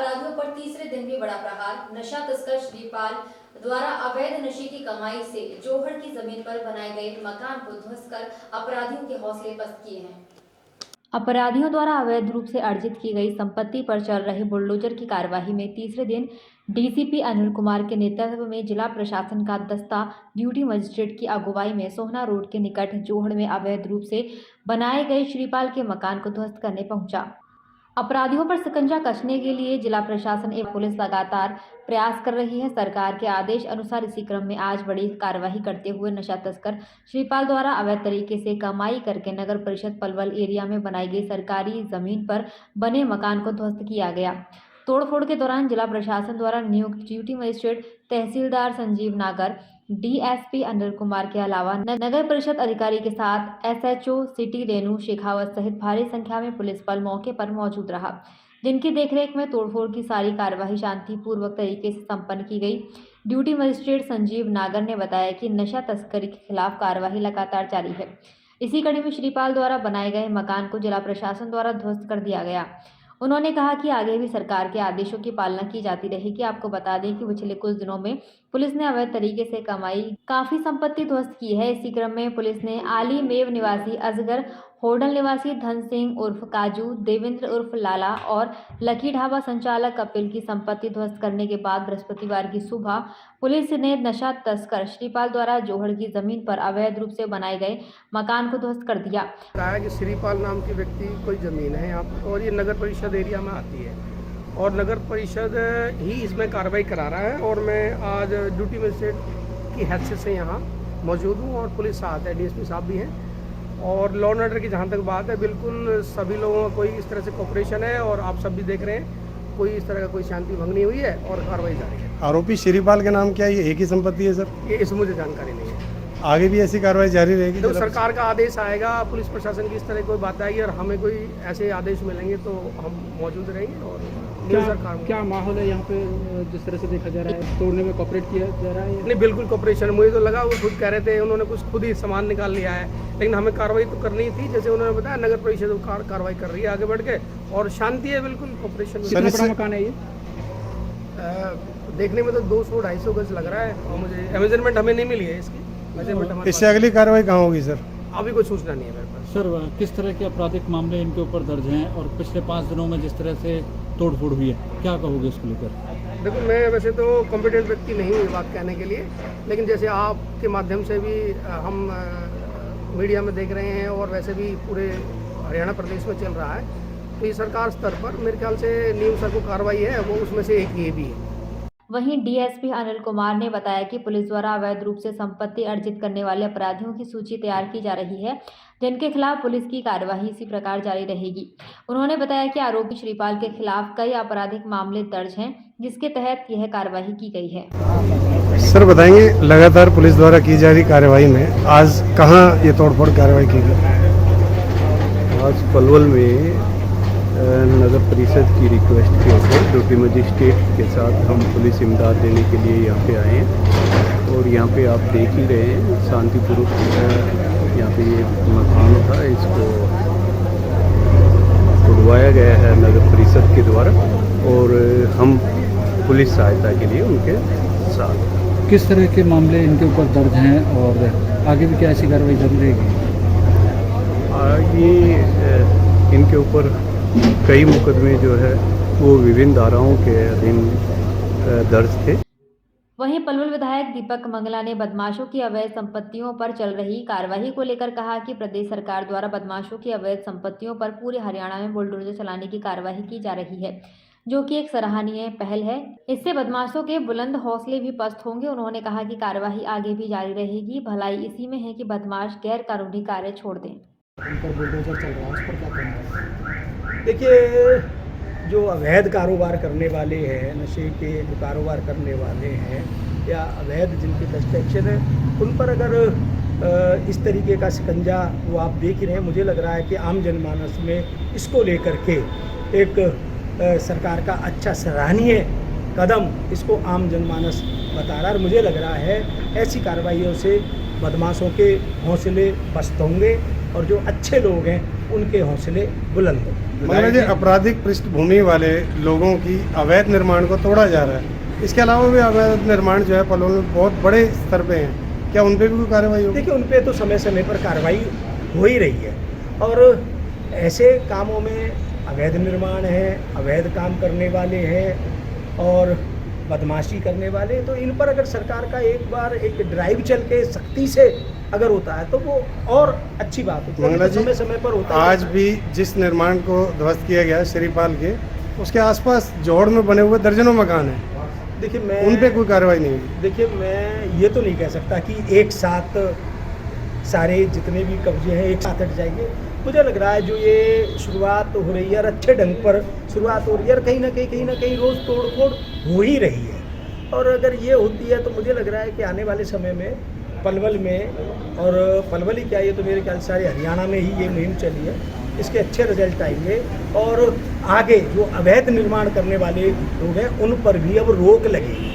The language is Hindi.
अपराधियों पर तीसरे दिन भी बड़ा प्रहार। नशा तस्कर श्रीपाल द्वारा अवैध नशे की कमाई से जोहड़ की जमीन पर बनाए गए मकान को ध्वस्त कर अपराधियों के हौसले पस्त किए हैं। अपराधियों द्वारा अवैध रूप से अर्जित की गई संपत्ति पर चल रही बुलडोजर की कार्यवाही में तीसरे दिन डीसीपी अनिल कुमार के नेतृत्व में जिला प्रशासन का दस्ता ड्यूटी मजिस्ट्रेट की अगुवाई में सोहना रोड के निकट जोहड़ में अवैध रूप से बनाए गए श्रीपाल के मकान को ध्वस्त करने पहुंचा। अपराधियों पर शिकंजा कसने के लिए जिला प्रशासन एवं पुलिस लगातार प्रयास कर रही है। सरकार के आदेश अनुसार इसी क्रम में आज बड़ी कार्यवाही करते हुए नशा तस्कर श्रीपाल द्वारा अवैध तरीके से कमाई करके नगर परिषद पलवल एरिया में बनाई गई सरकारी जमीन पर बने मकान को ध्वस्त किया गया। तोड़फोड़ के दौरान जिला प्रशासन द्वारा नियुक्त ड्यूटी मजिस्ट्रेट तहसीलदार संजीव नागर, डीएसपी अनिल कुमार के अलावा नगर परिषद अधिकारी के साथ एसएचओ सिटी रेणु शेखावत सहित भारी संख्या में पुलिस बल मौके पर मौजूद रहा, जिनकी देखरेख में तोड़फोड़ की सारी कार्यवाही शांतिपूर्वक तरीके से संपन्न की गई। ड्यूटी मजिस्ट्रेट संजीव नागर ने बताया कि नशा तस्करी के खिलाफ कार्यवाही लगातार जारी है। इसी कड़ी में श्रीपाल द्वारा बनाए गए मकान को जिला प्रशासन द्वारा ध्वस्त कर दिया गया। उन्होंने कहा कि आगे भी सरकार के आदेशों की पालना की जाती रहेगी। आपको बता दें कि पिछले कुछ दिनों में पुलिस ने अवैध तरीके से कमाई काफी संपत्ति ध्वस्त की है। इसी क्रम में पुलिस ने आली मेव निवासी अजगर, होडल निवासी धन सिंह उर्फ काजू, देवेंद्र उर्फ लाला और लकी ढाबा संचालक कपिल की संपत्ति ध्वस्त करने के बाद बृहस्पतिवार की सुबह पुलिस ने नशा तस्कर श्रीपाल द्वारा जोहड़ की जमीन पर अवैध रूप से बनाए गए मकान को ध्वस्त कर दिया। कहा कि श्रीपाल नाम की व्यक्ति कोई जमीन है यहाँ पर और ये नगर परिषद एरिया में आती है और नगर परिषद ही इसमें कार्रवाई करा रहा है और मैं आज ड्यूटी मजिस्ट्रेट की हैसियत से यहाँ मौजूद हूँ और पुलिस साथ है, डीएसपी साहब भी हैं और लॉ एंड ऑर्डर की जहाँ तक बात है बिल्कुल सभी लोगों का कोई इस तरह से कोऑपरेशन है और आप सब भी देख रहे हैं कोई इस तरह का कोई शांति भंग नहीं हुई है और कार्रवाई जारी है। आरोपी श्रीपाल के नाम क्या है? ये एक ही संपत्ति है सर? ये इस मुझे जानकारी नहीं है। आगे भी ऐसी कार्रवाई जारी रहेगी? तो सरकार का आदेश आएगा, पुलिस प्रशासन की इस तरह कोई बात आएगी और हमें कोई ऐसे आदेश मिलेंगे तो हम मौजूद रहेंगे। और क्या माहौल है यहाँ पे जिस तरह से देखा जा रहा है, तोड़ने में कॉपरेट किया जा रहा है? नहीं, बिल्कुल कॉपरेशन। मुझे तो लगा वो खुद कह रहे थे उन्होंने कुछ खुद ही सामान निकाल लिया है, लेकिन हमें कार्रवाई तो करनी थी। जैसे उन्होंने बताया नगर परिषद कार्रवाई कर रही है आगे बढ़ के और शांति है, बिल्कुल कॉपरेशन। कितना बड़ा मकान है ये? देखने में तो 200-250 गज लग रहा है और मुझे मेजरमेंट हमें नहीं मिली है इसकी। इससे अगली कार्रवाई कहाँ होगी सर? अभी कोई सूचना नहीं है मेरे पास। सर, किस तरह के आपराधिक मामले इनके ऊपर दर्ज हैं और पिछले 5 दिनों में जिस तरह से तोड़फोड़ हुई है, क्या कहोगे इसको लेकर? देखो, मैं वैसे तो कॉम्पिटेंट व्यक्ति नहीं हूँ ये बात कहने के लिए, लेकिन जैसे आपके माध्यम से भी हम मीडिया में देख रहे हैं और वैसे भी पूरे हरियाणा प्रदेश में चल रहा है, तो ये सरकार स्तर पर मेरे ख्याल से नीम सर को कार्रवाई है वो उसमें से एक ये भी है। वहीं डीएसपी अनिल कुमार ने बताया कि पुलिस द्वारा अवैध रूप से संपत्ति अर्जित करने वाले अपराधियों की सूची तैयार की जा रही है, जिनके खिलाफ पुलिस की कार्यवाही इसी प्रकार जारी रहेगी। उन्होंने बताया कि आरोपी श्रीपाल के खिलाफ कई आपराधिक मामले दर्ज हैं, जिसके तहत यह कार्यवाही की गई है। सर बताएंगे, लगातार पुलिस द्वारा की जा रही कार्यवाही में आज कहाँ ये तोड़फोड़ कार्रवाई की गई? आज पलवल में नगर परिषद की रिक्वेस्ट के ऊपर ड्यूटी मजिस्ट्रेट के साथ हम पुलिस इमदाद देने के लिए यहाँ पे आए हैं और यहाँ पे आप देख ही रहे हैं शांतिपूर्वक यहाँ पे ये मकान था, इसको तोड़वाया गया है नगर परिषद के द्वारा और हम पुलिस सहायता के लिए उनके साथ। किस तरह के मामले इनके ऊपर दर्ज हैं और आगे भी क्या ऐसी कार्रवाई जारी रहेगी? ये इनके ऊपर कई मुकदमे जो है वो विभिन्न धाराओं के अधीन दर्ज थे। वहीं पलवल विधायक दीपक मंगला ने बदमाशों की अवैध संपत्तियों पर चल रही कार्यवाही को लेकर कहा कि प्रदेश सरकार द्वारा बदमाशों की अवैध संपत्तियों पर पूरे हरियाणा में बुलडोजर चलाने की कार्यवाही की जा रही है, जो कि एक सराहनीय पहल है। इससे बदमाशों के बुलंद हौसले भी पस्त होंगे। उन्होंने कहा कि कार्यवाही आगे भी जारी रहेगी। भलाई इसी में है कि बदमाश गैर कानूनी कार्य छोड़ दें। बुलडोजर चल रहा है, उस पर क्या कहना है? देखिए, जो अवैध कारोबार करने वाले हैं, नशे के जो कारोबार करने वाले हैं या अवैध जिनकी ट्रांजैक्शन है, उन पर अगर इस तरीके का शिकंजा वो आप देख ही रहे हैं, मुझे लग रहा है कि आम जनमानस में इसको लेकर के एक सरकार का अच्छा सराहनीय कदम इसको आम जनमानस बता रहा है और मुझे लग रहा है ऐसी कार्रवाइयों से बदमाशों के हौसले पस्त होंगे और जो अच्छे लोग हैं उनके हौसले बुलंद होंगे। मंगला जी, आपराधिक पृष्ठभूमि वाले लोगों की अवैध निर्माण को तोड़ा जा रहा है। इसके अलावा भी अवैध निर्माण जो है पलवल में बहुत बड़े स्तर पे हैं, क्या उन पे भी कोई कार्रवाई होगी? देखिए, उन पे तो समय समय पर कार्रवाई हो ही रही है, और ऐसे कामों में अवैध निर्माण है, अवैध काम करने वाले हैं और बदमाशी करने वाले, तो इन पर अगर सरकार का एक बार एक ड्राइव चल के सख्ती से अगर होता है तो वो और अच्छी बात होती है। मंगला तो जी, समय समय पर होता है। आज भी जिस निर्माण को ध्वस्त किया गया है श्रीपाल के, उसके आसपास जोड़ में बने हुए दर्जनों मकान हैं, देखिए, मैं उन पे कोई कार्रवाई नहीं हुई। देखिए, मैं ये तो नहीं कह सकता कि एक साथ सारे जितने भी कब्जे हैं एक साथ हट जाएंगे। मुझे लग रहा है जो ये शुरुआत हो रही है और अच्छे ढंग पर शुरुआत हो रही है, और कहीं ना कहीं रोज़ तोड़ फोड़ हो ही रही है, और अगर ये होती है तो मुझे लग रहा है कि आने वाले समय में पलवल में, और पलवल ही क्या, ये तो मेरे ख्याल से सारे हरियाणा में ही ये मुहिम चली है, इसके अच्छे रिजल्ट आएंगे, और आगे जो अवैध निर्माण करने वाले लोग हैं उन पर भी अब रोक लगेगी।